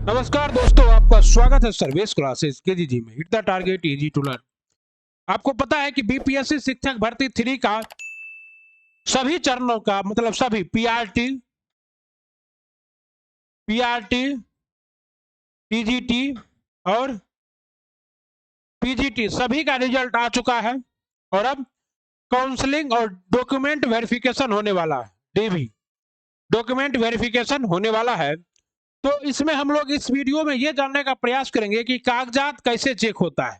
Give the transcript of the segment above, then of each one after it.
नमस्कार दोस्तों, आपका स्वागत है सर्विस क्लासेस केजीजी में। Hit the target easy to learn. आपको पता है कि बीपीएससी शिक्षक भर्ती 3 का सभी चरणों का मतलब सभी पीआरटी, टीजीटी और पीजीटी सभी का रिजल्ट आ चुका है और अब काउंसलिंग और डॉक्यूमेंट वेरिफिकेशन होने वाला है। डीवी डॉक्यूमेंट वेरिफिकेशन होने वाला है। तो इसमें हम लोग इस वीडियो में ये जानने का प्रयास करेंगे कि कागजात कैसे चेक होता है,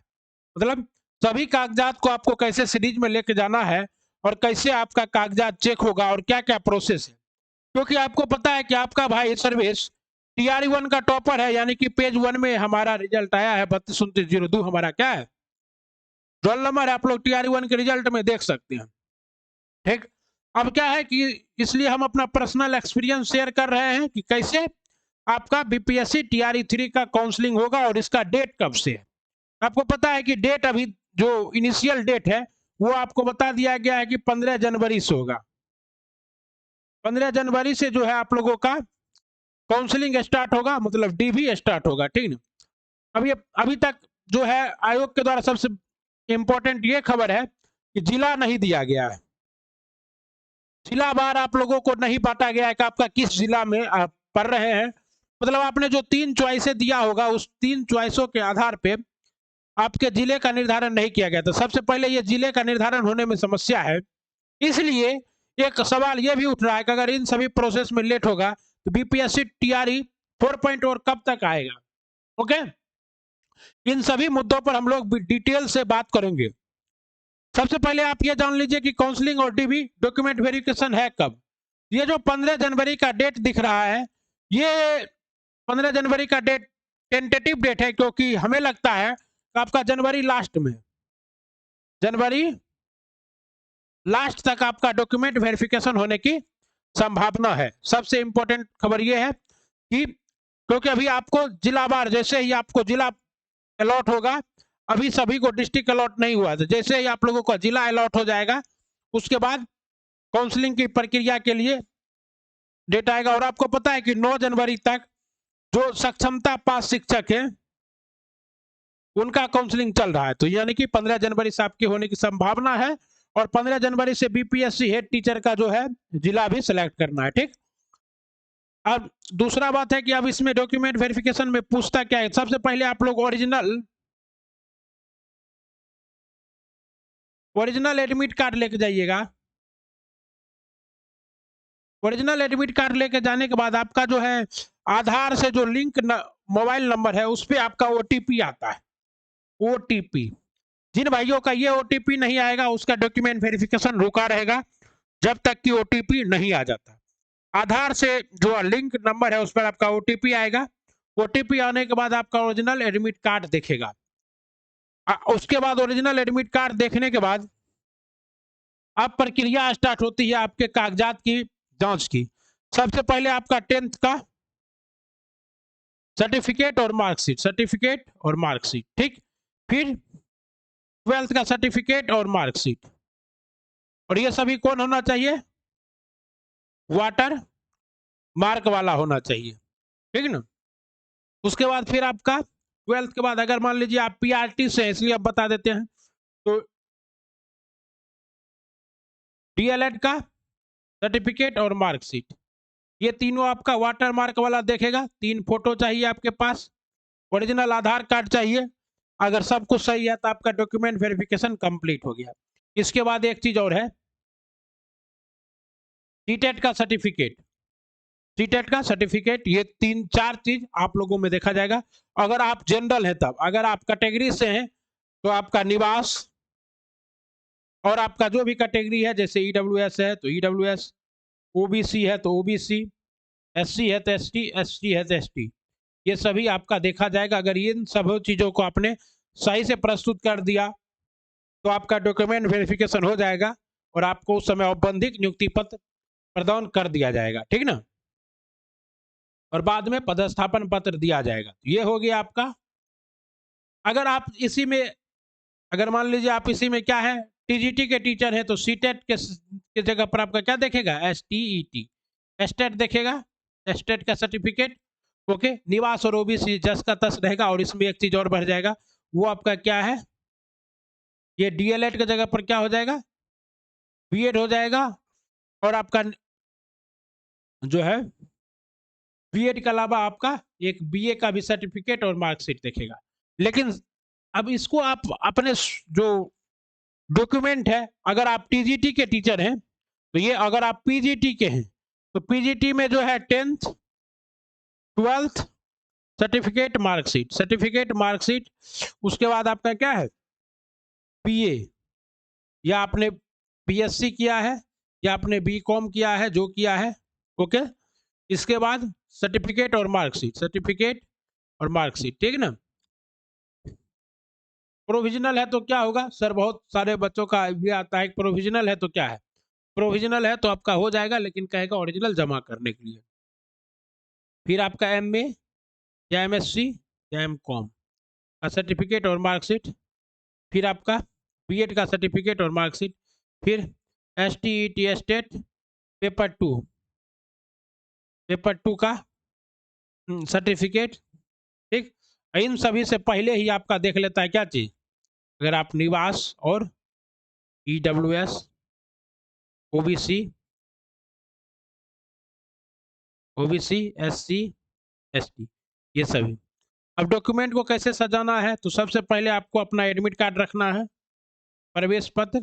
मतलब सभी कागजात को आपको कैसे सीरीज में लेके जाना है और कैसे आपका कागजात चेक होगा और क्या क्या प्रोसेस है। क्योंकि आपको पता है कि आपका भाई सर्विस TRE 1 का टॉपर है, यानी कि पेज 1 में हमारा रिजल्ट आया है 322902। हमारा क्या है, रोल नंबर है। आप लोग TRE 1 के रिजल्ट में देख सकते हैं। ठीक, अब क्या है कि इसलिए हम अपना पर्सनल एक्सपीरियंस शेयर कर रहे हैं कि कैसे आपका बीपीएससी TRE 3 का काउंसलिंग होगा और इसका डेट कब से है। आपको पता है कि डेट अभी जो इनिशियल डेट है वो आपको बता दिया गया है कि 15 जनवरी से होगा। 15 जनवरी से जो है आप लोगों का काउंसलिंग स्टार्ट होगा, मतलब डीवी स्टार्ट होगा। ठीक ना। अभी तक जो है आयोग के द्वारा सबसे इंपॉर्टेंट ये खबर है कि जिला नहीं दिया गया है। जिला बार आप लोगों को नहीं बांटा गया है कि आपका किस जिला में आप पढ़ रहे हैं। मतलब आपने जो 3 चॉइसें दिया होगा उस 3 चॉइसों के आधार पे आपके जिले का निर्धारण नहीं किया गया था। सबसे पहले ये जिले का निर्धारण होने में समस्या है। इसलिए एक सवाल ये भी उठ रहा है कि अगर इन सभी प्रोसेस में लेट होगा तो बीपीएससी TRE 4.0 कब तक आएगा। ओके, इन सभी मुद्दों पर हम लोग डिटेल से बात करेंगे। सबसे पहले आप ये जान लीजिए कि काउंसलिंग और डीवी डॉक्यूमेंट वेरिफिकेशन है कब। ये जो 15 जनवरी का डेट दिख रहा है, ये 15 जनवरी का डेट टेंटेटिव डेट है, क्योंकि हमें लगता है कि आपका जनवरी लास्ट में, जनवरी लास्ट तक आपका डॉक्यूमेंट वेरिफिकेशन होने की संभावना है। सबसे इंपॉर्टेंट खबर यह है कि क्योंकि अभी आपको जिलावार, जैसे ही आपको जिला अलॉट होगा, अभी सभी को डिस्ट्रिक्ट अलॉट नहीं हुआ था, जैसे ही आप लोगों का जिला अलॉट हो जाएगा उसके बाद काउंसलिंग की प्रक्रिया के लिए डेट आएगा। और आपको पता है कि 9 जनवरी तक जो सक्षमता पास शिक्षक है उनका काउंसलिंग चल रहा है। तो यानी कि 15 जनवरी से आपके होने की संभावना है और 15 जनवरी से बीपीएससी हेड टीचर का जो है जिला भी सिलेक्ट करना है। ठीक, अब दूसरा बात है कि अब इसमें डॉक्यूमेंट वेरिफिकेशन में पूछता क्या है। सबसे पहले आप लोग ओरिजिनल एडमिट कार्ड लेके जाइएगा। ओरिजिनल एडमिट कार्ड लेके जाने के बाद आपका जो है आधार से जो लिंक मोबाइल नंबर है उस पर आपका ओटीपी आता है। ओटीपी, जिन भाइयों का ये ओटीपी नहीं आएगा उसका डॉक्यूमेंट वेरिफिकेशन रुका रहेगा जब तक कि ओटीपी नहीं आ जाता। आधार से जो लिंक नंबर है उस पर आपका ओटीपी आएगा। ओटीपी आने के बाद आपका ओरिजिनल एडमिट कार्ड देखेगा। उसके बाद ओरिजिनल एडमिट कार्ड देखने के बाद अब प्रक्रिया स्टार्ट होती है आपके कागजात की जांच की। सबसे पहले आपका 10th का सर्टिफिकेट और मार्कशीट, सर्टिफिकेट और मार्कशीट। ठीक, फिर 12th का सर्टिफिकेट और मार्कशीट। और ये सभी कौन होना चाहिए, वाटर मार्क वाला होना चाहिए। ठीक ना। उसके बाद फिर आपका 12th के बाद अगर मान लीजिए आप पीआरटी से, इसलिए अब बता देते हैं, तो डीएलएड का सर्टिफिकेट और मार्कशीट, ये तीनों आपका वाटर मार्क वाला देखेगा। 3 फोटो चाहिए आपके पास, ओरिजिनल आधार कार्ड चाहिए। अगर सब कुछ सही है तो आपका डॉक्यूमेंट वेरिफिकेशन कंप्लीट हो गया। इसके बाद एक चीज और है, सीटेट का सर्टिफिकेट। सीटेट का सर्टिफिकेट, ये 3-4 चीज आप लोगों में देखा जाएगा। अगर आप जनरल है तब, अगर आप कैटेगरी से हैं तो आपका निवास, और आपका जो भी कैटेगरी है, जैसे ईडब्ल्यूएस है तो ईडब्ल्यूएस, ओबीसी है तो ओबीसी, एससी है तो एसटी, एसटी है तो एसटी, ये सभी आपका देखा जाएगा। अगर इन सब चीजों को आपने सही से प्रस्तुत कर दिया तो आपका डॉक्यूमेंट वेरिफिकेशन हो जाएगा और आपको उस समय औपबंधिक नियुक्ति पत्र प्रदान कर दिया जाएगा। ठीक ना। और बाद में पदस्थापन पत्र दिया जाएगा। ये हो गया आपका। अगर आप इसी में, अगर मान लीजिए आप इसी में क्या है, टीजीटी के टीचर है तो सीटेट के जगह पर आपका क्या देखेगा, एसटीईटी, एस्टेट देखेगा, एस्टेट का सर्टिफिकेट। ओके, निवास और ओबीसी जस का तस रहेगा, और इसमें एक चीज और बढ़ जाएगा, वो आपका क्या है, ये डीएलएड की जगह पर क्या हो जाएगा, बीएड हो जाएगा। और आपका जो है बीएड के अलावा आपका एक बीए का भी सर्टिफिकेट और मार्कशीट देखेगा। लेकिन अब इसको आप अपने जो डॉक्यूमेंट है, अगर आप टीजीटी के टीचर हैं तो ये, अगर आप पीजीटी के हैं तो पीजीटी में जो है 10th 12th certificate marksheet, certificate marksheet, उसके बाद आपका क्या है, बीए, या आपने बीएससी किया है या आपने बीकॉम किया है, जो किया है, ओके। इसके बाद सर्टिफिकेट और मार्कशीट, सर्टिफिकेट और मार्कशीट, ठीक है ना। प्रोविजनल है तो क्या होगा सर, बहुत सारे बच्चों का भी आता है, प्रोविजनल है तो क्या है, प्रोविजनल है तो आपका हो जाएगा, लेकिन कहेगा ओरिजिनल जमा करने के लिए। फिर आपका एमए या एमएससी या एमकॉम का सर्टिफिकेट और मार्कशीट, फिर आपका बीएड का सर्टिफिकेट और मार्कशीट, फिर STET state paper two, paper two का सर्टिफिकेट, ठीक। इन सभी से पहले ही आपका देख लेता है क्या चीज, अगर आप निवास और EWS OBC, OBC SC ST, ये सभी। अब डॉक्यूमेंट को कैसे सजाना है, तो सबसे पहले आपको अपना एडमिट कार्ड रखना है, प्रवेश पत्र,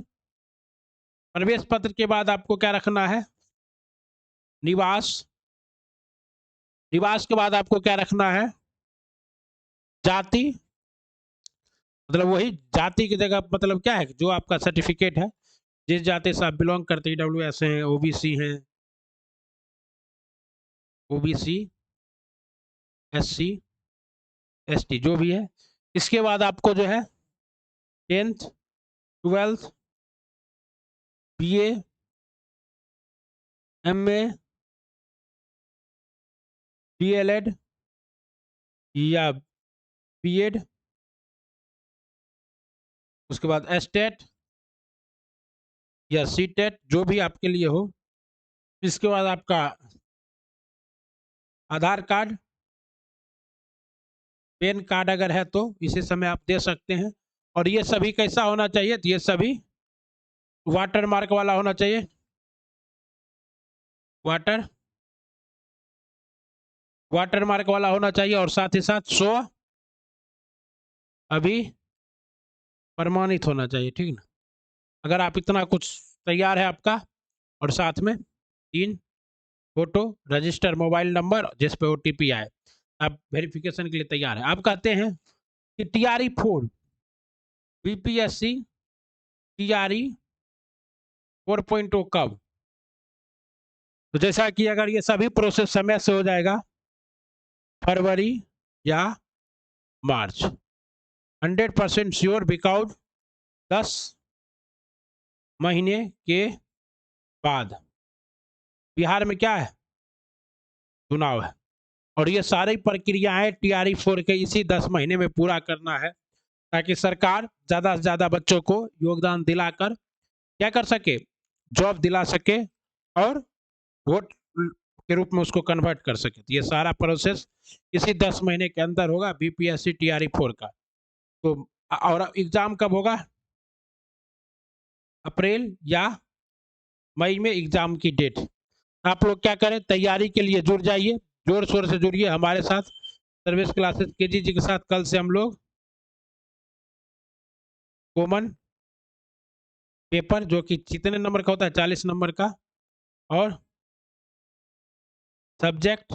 प्रवेश पत्र के बाद आपको क्या रखना है, निवास, निवास के बाद आपको क्या रखना है, जाति, मतलब वही जाति की जगह मतलब क्या है, जो आपका सर्टिफिकेट है, जिस जाति से आप बिलोंग करते हैं, ईडब्ल्यूएस हैं, ओबीसी हैं, ओबीसी एससी एसटी जो भी है। इसके बाद आपको जो है 10th 12th BA MA DElEd या बीएड, उसके बाद एस्टेट या सीटेट जो भी आपके लिए हो। इसके बाद आपका आधार कार्ड, पैन कार्ड अगर है तो इसी समय आप दे सकते हैं। और ये सभी कैसा होना चाहिए, तो ये सभी वाटर मार्क वाला होना चाहिए, वाटर वाटर मार्क वाला होना चाहिए, और साथ ही साथ 100 अभी प्रमाणित होना चाहिए, ठीक ना। अगर आप इतना कुछ तैयार है आपका, और साथ में 3 फोटो, रजिस्टर मोबाइल नंबर जिस पे ओटीपी आए, आप वेरिफिकेशन के लिए तैयार है। आप कहते हैं कि टीआरई 4 बीपीएससी टीआरई 4.0 कब, तो जैसा कि अगर ये सभी प्रोसेस समय से हो जाएगा, फरवरी या मार्च, 100% श्योर, बिकॉज 10 महीने के बाद बिहार में क्या है, चुनाव है, और ये सारी प्रक्रियाएं टीआरई 4 के इसी 10 महीने में पूरा करना है, ताकि सरकार ज्यादा से ज्यादा बच्चों को योगदान दिलाकर क्या कर सके, जॉब दिला सके, और वोट के रूप में उसको कन्वर्ट कर सके। तो ये सारा प्रोसेस इसी 10 महीने के अंदर होगा बीपीएससी टीआरई 4 का। तो और एग्जाम कब होगा, अप्रैल या मई में एग्जाम की डेट। आप लोग क्या करें, तैयारी के लिए जुड़ जाइए, जोर शोर से जुड़िए हमारे साथ, सर्विस क्लासेस केजी जी के साथ। कल से हम लोग कॉमन पेपर जो कि कितने नंबर का होता है, 40 नंबर का, और सब्जेक्ट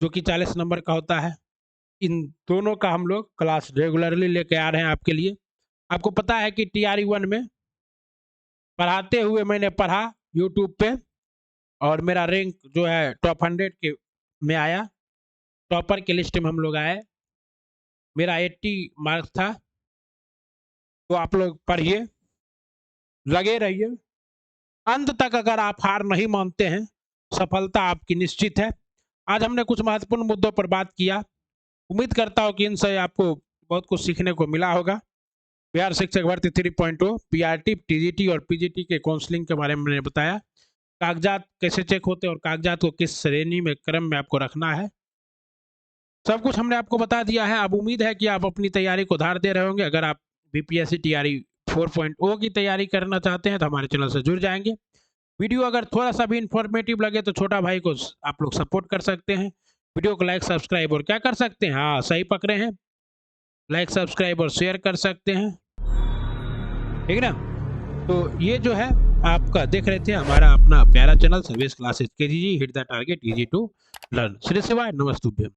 जो कि 40 नंबर का होता है, इन दोनों का हम लोग क्लास रेगुलरली लेके आ रहे हैं आपके लिए। आपको पता है कि टीआरई 1 में पढ़ाते हुए मैंने पढ़ा यूट्यूब पे, और मेरा रैंक जो है टॉप 100 के में आया, टॉपर के लिस्ट में हम लोग आए, मेरा 80 मार्क्स था। तो आप लोग पढ़िए, लगे रहिए अंत तक। अगर आप हार नहीं मानते हैं, सफलता आपकी निश्चित है। आज हमने कुछ महत्वपूर्ण मुद्दों पर बात किया, उम्मीद करता हूं कि इनसे आपको बहुत कुछ सीखने को मिला होगा। बिहार शिक्षक भर्ती 3.0 पीआरटी टीजीटी और पीजीटी के काउंसलिंग के बारे में मैंने बताया, कागजात कैसे चेक होते हैं और कागजात को किस श्रेणी में क्रम में आपको रखना है। सब कुछ हमने आपको बता दिया है। अब उम्मीद है कि आप अपनी तैयारी को धार दे रहे होंगे। अगर आप बीपीएससी टीआरई 4.0 की तैयारी करना चाहते हैं तो हमारे चैनल से जुड़ जाएंगे। वीडियो अगर थोड़ा सा भी इंफॉर्मेटिव लगे तो छोटा भाई को आप लोग सपोर्ट कर सकते हैं। वीडियो को लाइक सब्सक्राइब और क्या कर सकते हैं, हाँ सही पकड़े हैं, लाइक सब्सक्राइब और शेयर कर सकते हैं, ठीक है ना। तो ये जो है आपका देख रहे थे हमारा अपना प्यारा channel service classes KGG hit the target easy to learn. श्री शिवाय नमस्तुभ्यम।